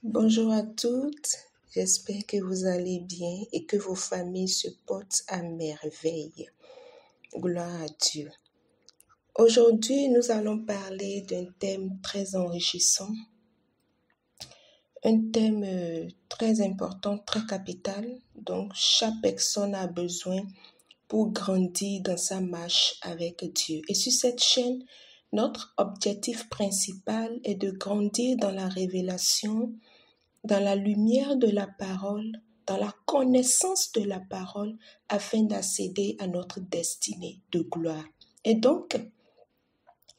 Bonjour à toutes, j'espère que vous allez bien et que vos familles se portent à merveille. Gloire à Dieu. Aujourd'hui, nous allons parler d'un thème très enrichissant, un thème très important, très capital. Donc, chaque personne a besoin pour grandir dans sa marche avec Dieu. Et sur cette chaîne, notre objectif principal est de grandir dans la révélation, dans la lumière de la parole, dans la connaissance de la parole, afin d'accéder à notre destinée de gloire. Et donc,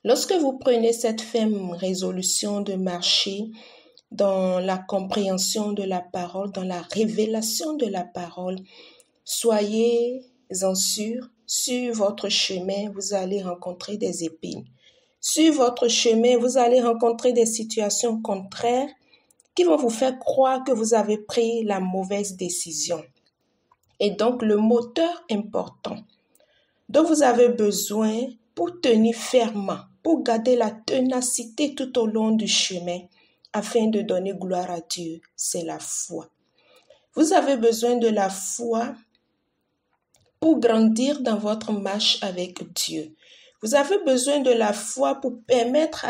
lorsque vous prenez cette ferme résolution de marcher dans la compréhension de la parole, dans la révélation de la parole, soyez-en sûrs, sur votre chemin, vous allez rencontrer des épines. Sur votre chemin, vous allez rencontrer des situations contraires qui vont vous faire croire que vous avez pris la mauvaise décision. Et donc, le moteur important dont vous avez besoin pour tenir fermement, pour garder la ténacité tout au long du chemin, afin de donner gloire à Dieu, c'est la foi. Vous avez besoin de la foi pour grandir dans votre marche avec Dieu. Vous avez besoin de la foi pour permettre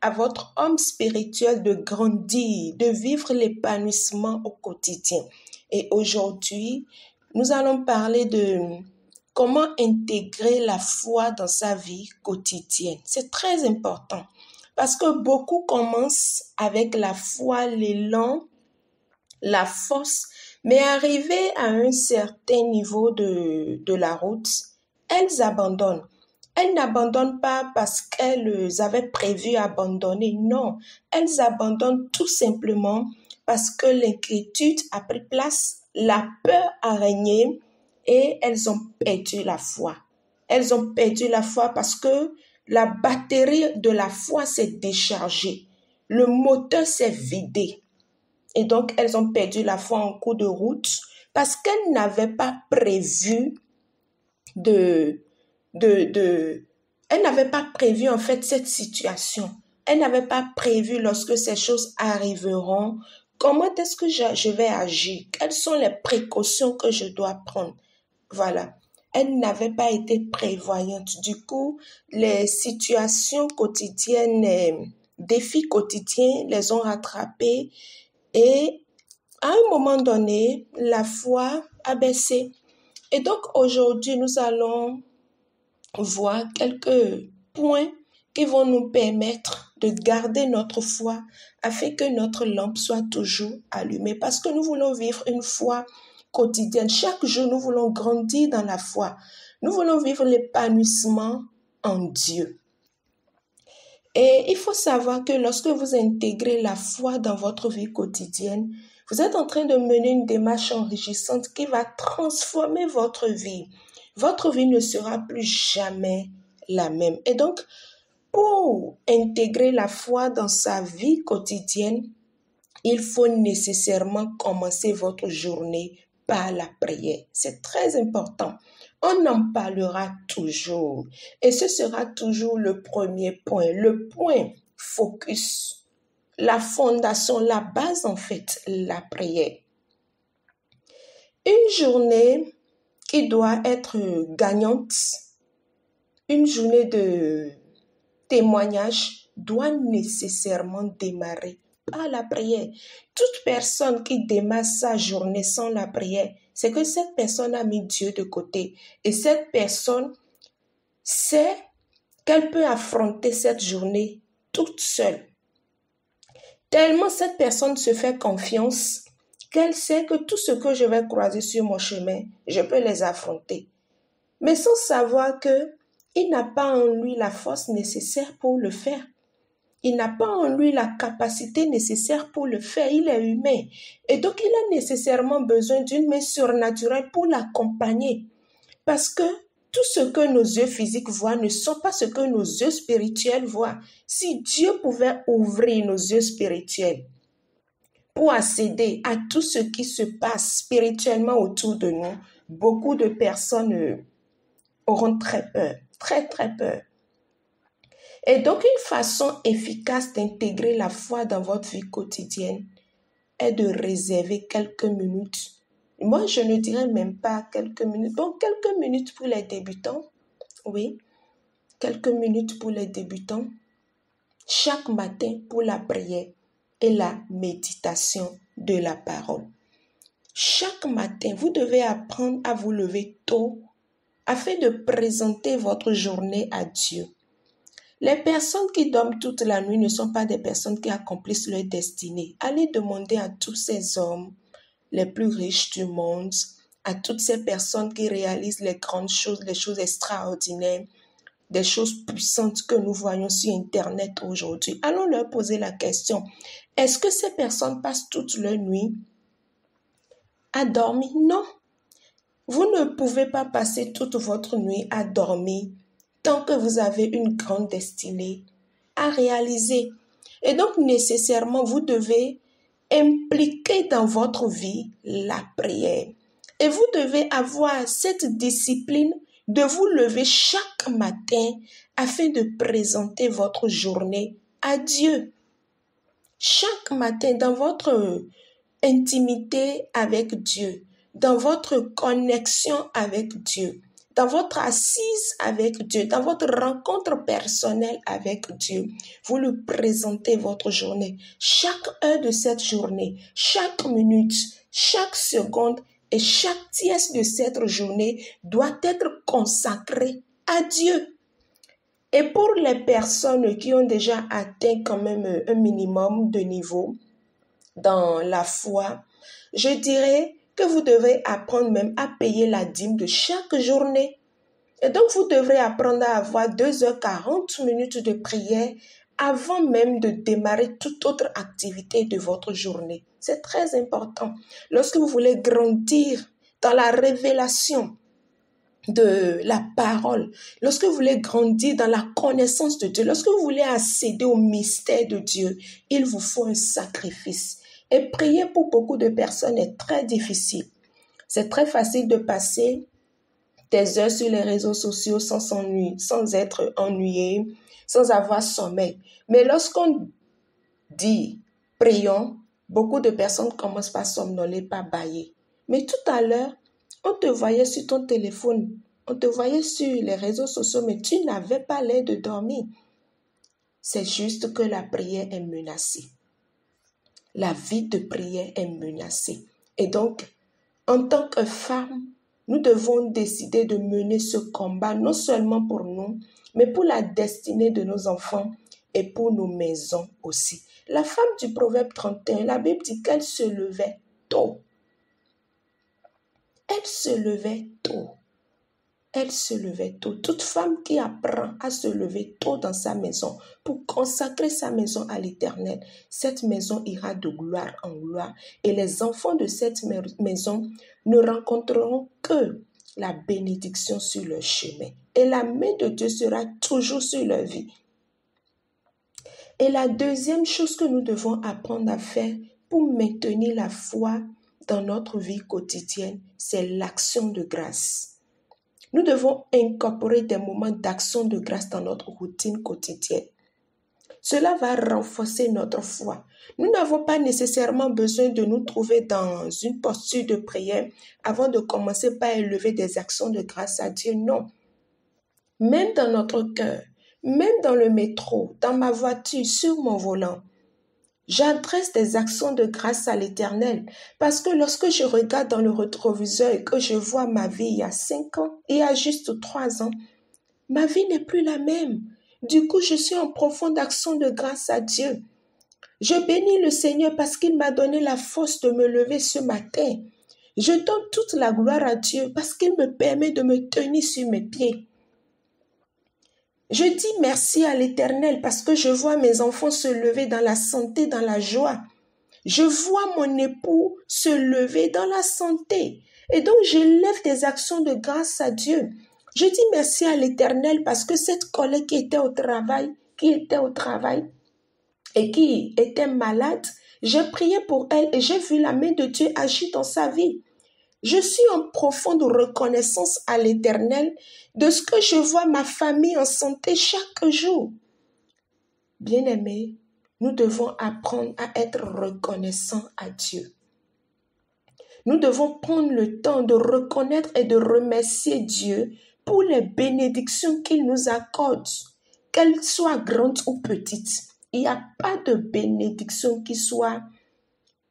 à votre homme spirituel de grandir, de vivre l'épanouissement au quotidien. Et aujourd'hui, nous allons parler de comment intégrer la foi dans sa vie quotidienne. C'est très important parce que beaucoup commencent avec la foi, l'élan, la force, mais arrivées à un certain niveau de la route, elles abandonnent. Elles n'abandonnent pas parce qu'elles avaient prévu abandonner, non. Elles abandonnent tout simplement parce que l'inquiétude a pris place, la peur a régné et elles ont perdu la foi. Elles ont perdu la foi parce que la batterie de la foi s'est déchargée. Le moteur s'est vidé. Et donc, elles ont perdu la foi en cours de route parce qu'elles n'avaient pas prévu elles n'avaient pas prévu en fait cette situation. Elles n'avaient pas prévu lorsque ces choses arriveront. Comment est-ce que je vais agir? Quelles sont les précautions que je dois prendre? Voilà. Elles n'avaient pas été prévoyantes. Du coup, les situations quotidiennes, les défis quotidiens les ont rattrapées. Et à un moment donné, la foi a baissé. Et donc aujourd'hui, nous allons voir quelques points qui vont nous permettre de garder notre foi afin que notre lampe soit toujours allumée. Parce que nous voulons vivre une foi quotidienne. Chaque jour, nous voulons grandir dans la foi. Nous voulons vivre l'épanouissement en Dieu. Et il faut savoir que lorsque vous intégrez la foi dans votre vie quotidienne, vous êtes en train de mener une démarche enrichissante qui va transformer votre vie. Votre vie ne sera plus jamais la même. Et donc, pour intégrer la foi dans sa vie quotidienne, il faut nécessairement commencer votre journée par la prière. C'est très important. On en parlera toujours. Et ce sera toujours le premier point. Le point focus. La fondation, la base en fait, la prière. Une journée qui doit être gagnante, une journée de témoignage doit nécessairement démarrer par la prière. Toute personne qui démarre sa journée sans la prière, c'est que cette personne a mis Dieu de côté. Et cette personne sait qu'elle peut affronter cette journée toute seule. Tellement cette personne se fait confiance qu'elle sait que tout ce que je vais croiser sur mon chemin, je peux les affronter. Mais sans savoir qu'il n'a pas en lui la force nécessaire pour le faire. Il n'a pas en lui la capacité nécessaire pour le faire. Il est humain. Et donc, il a nécessairement besoin d'une main surnaturelle pour l'accompagner. Parce que tout ce que nos yeux physiques voient ne sont pas ce que nos yeux spirituels voient. Si Dieu pouvait ouvrir nos yeux spirituels pour accéder à tout ce qui se passe spirituellement autour de nous, beaucoup de personnes auront très peur, très très peur. Et donc, une façon efficace d'intégrer la foi dans votre vie quotidienne, est de réserver quelques minutes. Moi, je ne dirais même pas quelques minutes. Donc, quelques minutes pour les débutants. Oui, quelques minutes pour les débutants. Chaque matin pour la prière et la méditation de la parole. Chaque matin, vous devez apprendre à vous lever tôt afin de présenter votre journée à Dieu. Les personnes qui dorment toute la nuit ne sont pas des personnes qui accomplissent leur destinée. Allez demander à tous ces hommes les plus riches du monde, à toutes ces personnes qui réalisent les grandes choses, les choses extraordinaires, des choses puissantes que nous voyons sur Internet aujourd'hui. Allons leur poser la question, est-ce que ces personnes passent toute leur nuit à dormir? Non. Vous ne pouvez pas passer toute votre nuit à dormir tant que vous avez une grande destinée à réaliser. Et donc, nécessairement, vous devez impliquer dans votre vie la prière. Et vous devez avoir cette discipline de vous lever chaque matin afin de présenter votre journée à Dieu. Chaque matin, dans votre intimité avec Dieu, dans votre connexion avec Dieu, dans votre assise avec Dieu, dans votre rencontre personnelle avec Dieu, vous lui présentez votre journée. Chaque heure de cette journée, chaque minute, chaque seconde et chaque tiers de cette journée doit être consacrée à Dieu. Et pour les personnes qui ont déjà atteint quand même un minimum de niveau dans la foi, je dirais que vous devrez apprendre même à payer la dîme de chaque journée. Et donc, vous devrez apprendre à avoir 2h40 de prière avant même de démarrer toute autre activité de votre journée. C'est très important. Lorsque vous voulez grandir dans la révélation de la parole, lorsque vous voulez grandir dans la connaissance de Dieu, lorsque vous voulez accéder au mystère de Dieu, il vous faut un sacrifice. Et prier pour beaucoup de personnes est très difficile. C'est très facile de passer des heures sur les réseaux sociaux sans s'ennuyer, sans être ennuyé, sans avoir sommeil. Mais lorsqu'on dit prions, beaucoup de personnes commencent par somnoler, par bâiller. Mais tout à l'heure, on te voyait sur ton téléphone, on te voyait sur les réseaux sociaux, mais tu n'avais pas l'air de dormir. C'est juste que la prière est menacée. La vie de prière est menacée. Et donc, en tant que femme, nous devons décider de mener ce combat, non seulement pour nous, mais pour la destinée de nos enfants et pour nos maisons aussi. La femme du Proverbe 31, la Bible dit qu'elle se levait tôt. Elle se levait tôt. Elle se levait tôt. Toute femme qui apprend à se lever tôt dans sa maison pour consacrer sa maison à l'Éternel, cette maison ira de gloire en gloire. Et les enfants de cette maison ne rencontreront que la bénédiction sur leur chemin. Et la main de Dieu sera toujours sur leur vie. Et la deuxième chose que nous devons apprendre à faire pour maintenir la foi dans notre vie quotidienne, c'est l'action de grâce. Nous devons incorporer des moments d'action de grâce dans notre routine quotidienne. Cela va renforcer notre foi. Nous n'avons pas nécessairement besoin de nous trouver dans une posture de prière avant de commencer par élever des actions de grâce à Dieu. Non. Même dans notre cœur, même dans le métro, dans ma voiture, sur mon volant, j'adresse des actions de grâce à l'Éternel parce que lorsque je regarde dans le rétroviseur et que je vois ma vie il y a 5 ans, il y a juste 3 ans, ma vie n'est plus la même. Du coup, je suis en profonde action de grâce à Dieu. Je bénis le Seigneur parce qu'il m'a donné la force de me lever ce matin. Je donne toute la gloire à Dieu parce qu'il me permet de me tenir sur mes pieds. Je dis merci à l'Éternel parce que je vois mes enfants se lever dans la santé, dans la joie. Je vois mon époux se lever dans la santé. Et donc, je lève des actions de grâce à Dieu. Je dis merci à l'Éternel parce que cette collègue qui était au travail et qui était malade, j'ai prié pour elle et j'ai vu la main de Dieu agir dans sa vie. Je suis en profonde reconnaissance à l'Éternel de ce que je vois ma famille en santé chaque jour. Bien-aimés, nous devons apprendre à être reconnaissants à Dieu. Nous devons prendre le temps de reconnaître et de remercier Dieu pour les bénédictions qu'il nous accorde, qu'elles soient grandes ou petites. Il n'y a pas de bénédiction qui soit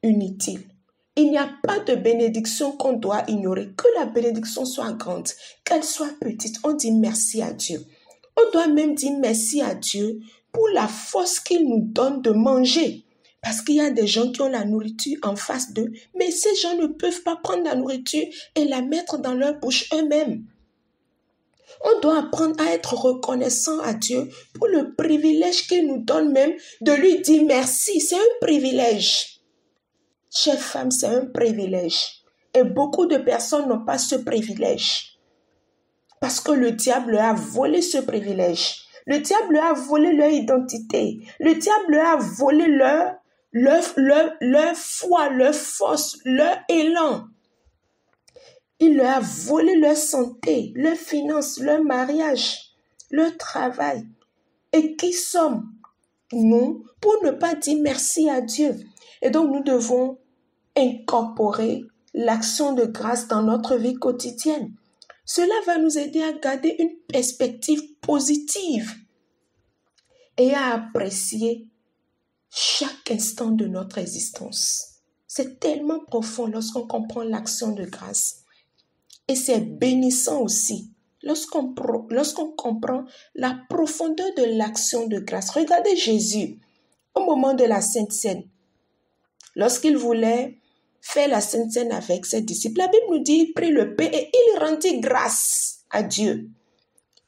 inutile. Il n'y a pas de bénédiction qu'on doit ignorer. Que la bénédiction soit grande, qu'elle soit petite, on dit merci à Dieu. On doit même dire merci à Dieu pour la force qu'il nous donne de manger. Parce qu'il y a des gens qui ont la nourriture en face d'eux, mais ces gens ne peuvent pas prendre la nourriture et la mettre dans leur bouche eux-mêmes. On doit apprendre à être reconnaissant à Dieu pour le privilège qu'il nous donne même de lui dire merci. C'est un privilège. Chère femme, c'est un privilège. Et beaucoup de personnes n'ont pas ce privilège. Parce que le diable a volé ce privilège. Le diable a volé leur identité. Le diable a volé leur foi, leur force, leur élan. Il leur a volé leur santé, leurs finances, leur mariage, leur travail. Et qui sommes-nous pour ne pas dire merci à Dieu? Et donc nous devons incorporer l'action de grâce dans notre vie quotidienne. Cela va nous aider à garder une perspective positive et à apprécier chaque instant de notre existence. C'est tellement profond lorsqu'on comprend l'action de grâce. Et c'est bénissant aussi lorsqu'on comprend la profondeur de l'action de grâce. Regardez Jésus au moment de la Sainte Seine. Lorsqu'il voulait faire la Sainte Seine avec ses disciples, la Bible nous dit qu'il prit le pain et il rendit grâce à Dieu.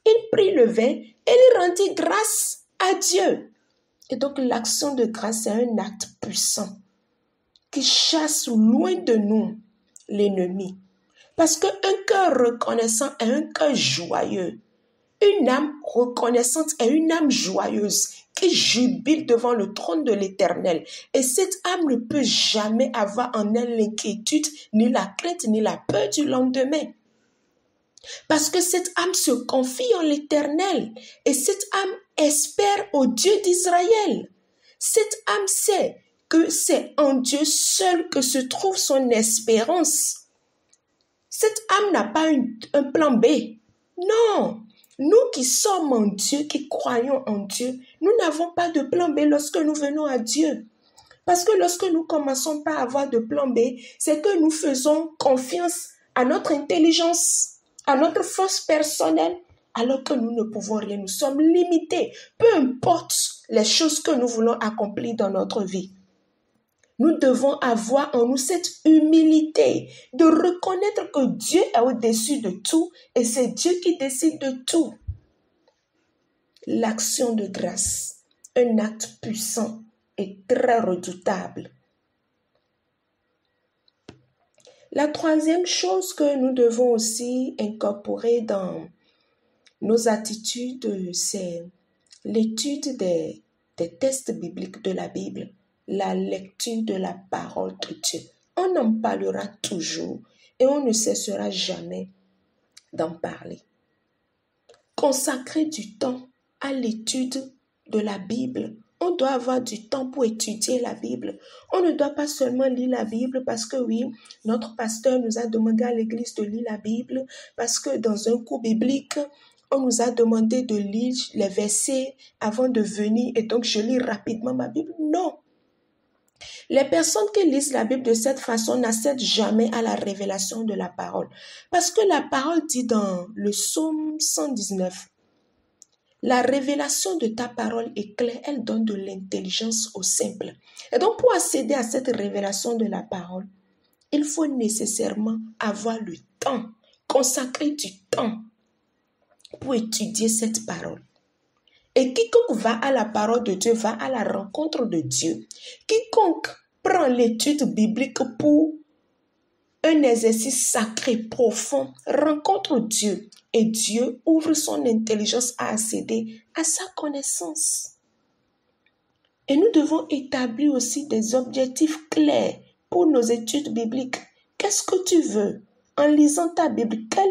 Il prit le vin et il rendit grâce à Dieu. Et donc l'action de grâce, c'est un acte puissant qui chasse loin de nous l'ennemi. Parce qu'un cœur reconnaissant est un cœur joyeux. Une âme reconnaissante est une âme joyeuse qui jubile devant le trône de l'Éternel. Et cette âme ne peut jamais avoir en elle l'inquiétude, ni la crainte, ni la peur du lendemain. Parce que cette âme se confie en l'Éternel. Et cette âme espère au Dieu d'Israël. Cette âme sait que c'est en Dieu seul que se trouve son espérance. Cette âme n'a pas un plan B. Non. Nous qui sommes en Dieu, qui croyons en Dieu, nous n'avons pas de plan B lorsque nous venons à Dieu. Parce que lorsque nous commençons pas à avoir de plan B, c'est que nous faisons confiance à notre intelligence, à notre force personnelle, alors que nous ne pouvons rien. Nous sommes limités, peu importe les choses que nous voulons accomplir dans notre vie. Nous devons avoir en nous cette humilité de reconnaître que Dieu est au-dessus de tout et c'est Dieu qui décide de tout. L'action de grâce, un acte puissant et très redoutable. La troisième chose que nous devons aussi incorporer dans nos attitudes, c'est l'étude des textes bibliques de la Bible. La lecture de la parole de Dieu. On en parlera toujours et on ne cessera jamais d'en parler. Consacrer du temps à l'étude de la Bible. On doit avoir du temps pour étudier la Bible. On ne doit pas seulement lire la Bible parce que oui, notre pasteur nous a demandé à l'église de lire la Bible, parce que dans un cours biblique, on nous a demandé de lire les versets avant de venir et donc je lis rapidement ma Bible. Non. Les personnes qui lisent la Bible de cette façon n'accèdent jamais à la révélation de la parole. Parce que la parole dit dans le psaume 119, la révélation de ta parole est claire, elle donne de l'intelligence aux simples. Et donc pour accéder à cette révélation de la parole, il faut nécessairement avoir le temps, consacrer du temps pour étudier cette parole. Et quiconque va à la parole de Dieu va à la rencontre de Dieu. Quiconque prend l'étude biblique pour un exercice sacré, profond, rencontre Dieu. Et Dieu ouvre son intelligence à accéder à sa connaissance. Et nous devons établir aussi des objectifs clairs pour nos études bibliques. Qu'est-ce que tu veux en lisant ta Bible? Quelle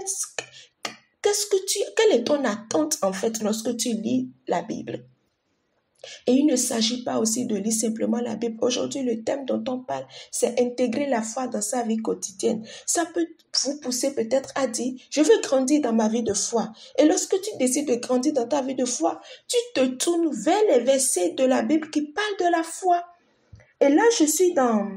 est ton attente en fait lorsque tu lis la Bible? Et il ne s'agit pas aussi de lire simplement la Bible. Aujourd'hui, le thème dont on parle, c'est intégrer la foi dans sa vie quotidienne. Ça peut vous pousser peut-être à dire, je veux grandir dans ma vie de foi. Et lorsque tu décides de grandir dans ta vie de foi, tu te tournes vers les versets de la Bible qui parlent de la foi. Et là, je suis dans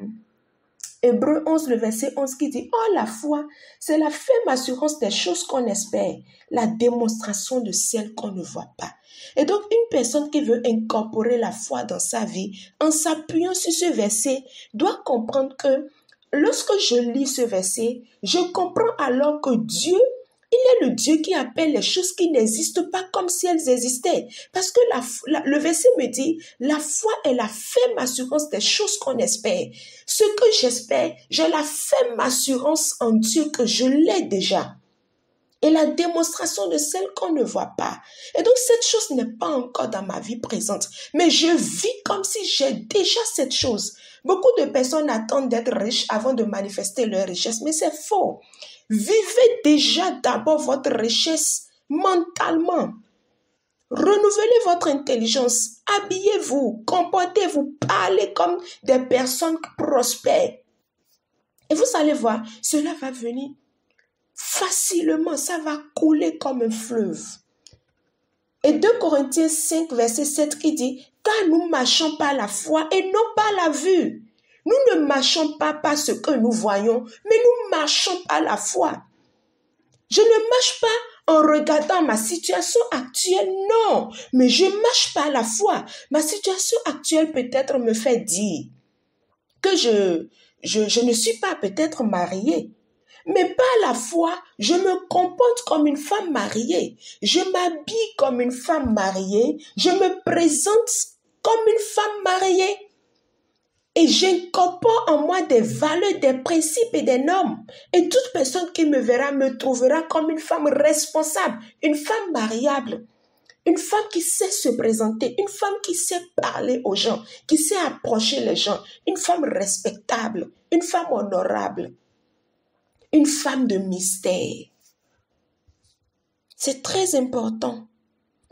Hébreux 11, le verset 11 qui dit, « Oh, la foi, c'est la ferme assurance des choses qu'on espère, la démonstration de celles qu'on ne voit pas. » Et donc, une personne qui veut incorporer la foi dans sa vie, en s'appuyant sur ce verset, doit comprendre que lorsque je lis ce verset, je comprends alors que Dieu, il est le Dieu qui appelle les choses qui n'existent pas comme si elles existaient. Parce que le verset me dit, la foi est la ferme assurance des choses qu'on espère. Ce que j'espère, j'ai la ferme assurance en Dieu que je l'ai déjà. Et la démonstration de celle qu'on ne voit pas. Et donc, cette chose n'est pas encore dans ma vie présente. Mais je vis comme si j'ai déjà cette chose. Beaucoup de personnes attendent d'être riches avant de manifester leur richesse. Mais c'est faux. Vivez déjà d'abord votre richesse mentalement. Renouvelez votre intelligence. Habillez-vous, comportez-vous, parlez comme des personnes prospères. Et vous allez voir, cela va venir facilement, ça va couler comme un fleuve. Et 2 Corinthiens 5, verset 7 qui dit, « Car nous marchons par la foi et non par la vue. » Nous ne marchons pas par ce que nous voyons, mais nous marchons par la foi. Je ne marche pas en regardant ma situation actuelle, non, mais je marche par la foi. Ma situation actuelle peut-être me fait dire que je ne suis pas peut-être mariée. Mais par la foi, je me comporte comme une femme mariée. Je m'habille comme une femme mariée. Je me présente comme une femme mariée. Et j'incorpore en moi des valeurs, des principes et des normes. Et toute personne qui me verra me trouvera comme une femme responsable, une femme mariable, une femme qui sait se présenter, une femme qui sait parler aux gens, qui sait approcher les gens, une femme respectable, une femme honorable. Une femme de mystère. C'est très important.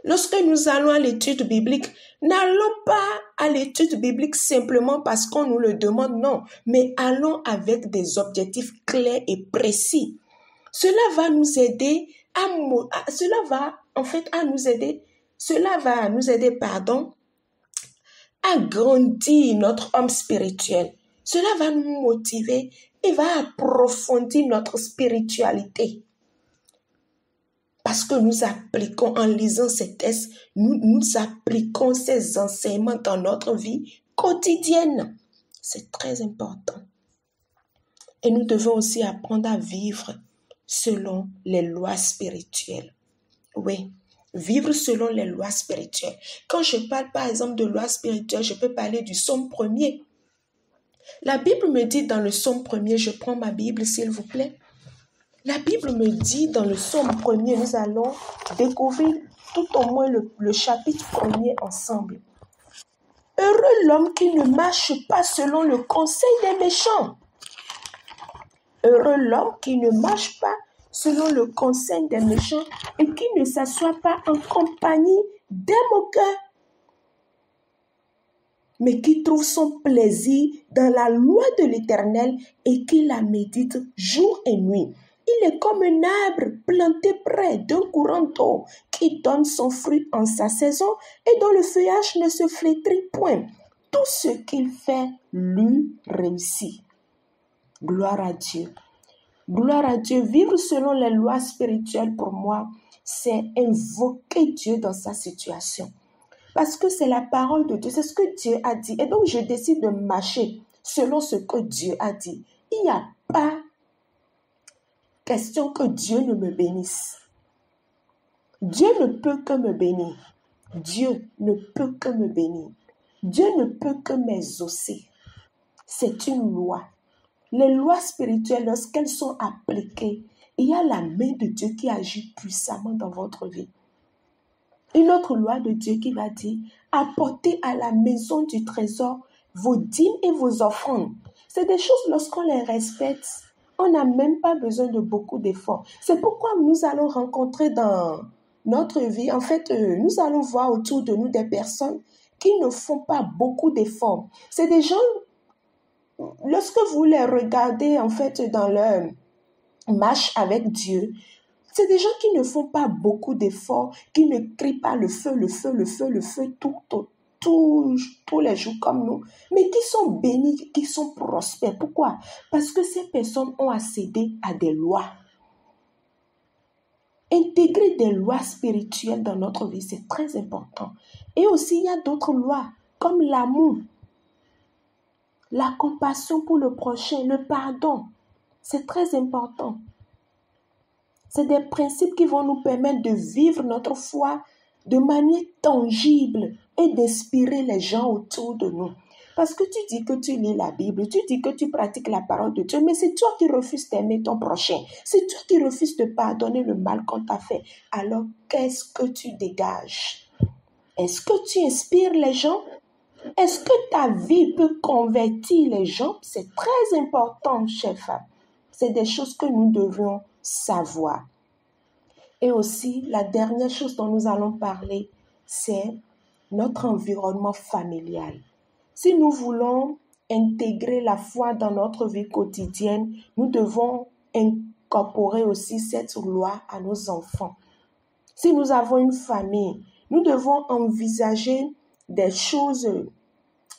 Lorsque nous allons à l'étude biblique, n'allons pas à l'étude biblique simplement parce qu'on nous le demande, non, mais allons avec des objectifs clairs et précis. Cela va nous aider à grandir notre homme spirituel. Cela va nous motiver et va approfondir notre spiritualité. Parce que nous appliquons, en lisant ces textes, nous appliquons ces enseignements dans notre vie quotidienne. C'est très important. Et nous devons aussi apprendre à vivre selon les lois spirituelles. Oui, vivre selon les lois spirituelles. Quand je parle par exemple de lois spirituelles, je peux parler du psaume 1er. La Bible me dit dans le psaume 1er, je prends ma Bible s'il vous plaît. La Bible me dit dans le psaume 1er, nous allons découvrir tout au moins le chapitre 1er ensemble. Heureux l'homme qui ne marche pas selon le conseil des méchants. Heureux l'homme qui ne marche pas selon le conseil des méchants et qui ne s'assoit pas en compagnie des moqueurs, mais qui trouve son plaisir dans la loi de l'Éternel et qui la médite jour et nuit. Il est comme un arbre planté près d'un courant d'eau qui donne son fruit en sa saison et dont le feuillage ne se flétrit point. Tout ce qu'il fait lui réussit. Gloire à Dieu. Gloire à Dieu. Vivre selon les lois spirituelles pour moi, c'est invoquer Dieu dans sa situation. Parce que c'est la parole de Dieu, c'est ce que Dieu a dit. Et donc je décide de marcher selon ce que Dieu a dit. Il n'y a pas question que Dieu ne me bénisse. Dieu ne peut que me bénir. Dieu ne peut que me bénir. Dieu ne peut que m'exaucer. C'est une loi. Les lois spirituelles, lorsqu'elles sont appliquées, il y a la main de Dieu qui agit puissamment dans votre vie. Une autre loi de Dieu qui va dire, apportez à la maison du trésor vos dîmes et vos offrandes. C'est des choses, lorsqu'on les respecte, on n'a même pas besoin de beaucoup d'efforts. C'est pourquoi nous allons rencontrer dans notre vie, en fait, nous allons voir autour de nous des personnes qui ne font pas beaucoup d'efforts. C'est des gens, lorsque vous les regardez en fait dans leur marche avec Dieu, c'est des gens qui ne font pas beaucoup d'efforts, qui ne crient pas le feu, le feu, le feu, le feu, tous les jours comme nous, mais qui sont bénis, qui sont prospères. Pourquoi? Parce que ces personnes ont accédé à des lois. Intégrer des lois spirituelles dans notre vie, c'est très important. Et aussi, il y a d'autres lois, comme l'amour, la compassion pour le prochain, le pardon. C'est très important. C'est des principes qui vont nous permettre de vivre notre foi de manière tangible et d'inspirer les gens autour de nous. Parce que tu dis que tu lis la Bible, tu dis que tu pratiques la parole de Dieu, mais c'est toi qui refuses d'aimer ton prochain. C'est toi qui refuses de pardonner le mal qu'on t'a fait. Alors, qu'est-ce que tu dégages? Est-ce que tu inspires les gens? Est-ce que ta vie peut convertir les gens? C'est très important, chère femme. C'est des choses que nous devons savoir. Et aussi, la dernière chose dont nous allons parler, c'est notre environnement familial. Si nous voulons intégrer la foi dans notre vie quotidienne, nous devons incorporer aussi cette loi à nos enfants. Si nous avons une famille, nous devons envisager des choses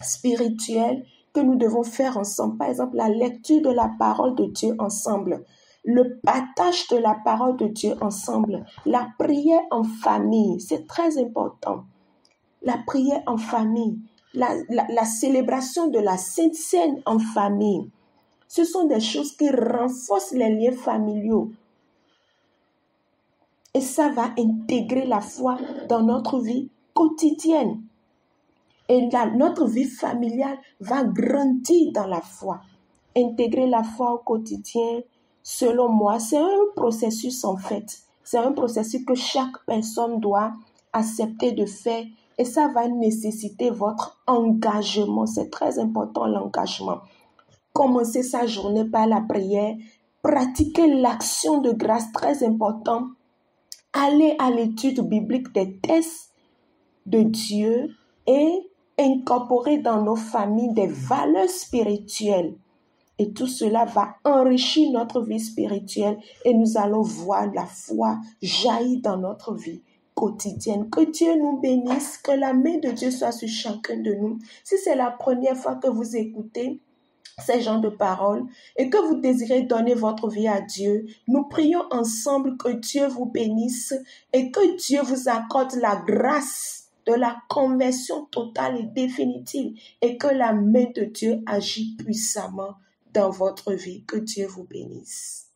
spirituelles que nous devons faire ensemble. Par exemple, la lecture de la parole de Dieu ensemble, le partage de la parole de Dieu ensemble, la prière en famille, c'est très important. La prière en famille, la célébration de la Sainte Seine en famille, ce sont des choses qui renforcent les liens familiaux. Et ça va intégrer la foi dans notre vie quotidienne. Et notre vie familiale va grandir dans la foi. Intégrer la foi au quotidien, selon moi, c'est un processus en fait. C'est un processus que chaque personne doit accepter de faire. Et ça va nécessiter votre engagement. C'est très important l'engagement. Commencer sa journée par la prière. Pratiquer l'action de grâce, très important. Aller à l'étude biblique des textes de Dieu et incorporer dans nos familles des valeurs spirituelles. Et tout cela va enrichir notre vie spirituelle et nous allons voir la foi jaillir dans notre vie quotidienne. Que Dieu nous bénisse, que la main de Dieu soit sur chacun de nous. Si c'est la première fois que vous écoutez ces genres de paroles et que vous désirez donner votre vie à Dieu, nous prions ensemble que Dieu vous bénisse et que Dieu vous accorde la grâce de la conversion totale et définitive et que la main de Dieu agit puissamment dans votre vie. Que Dieu vous bénisse.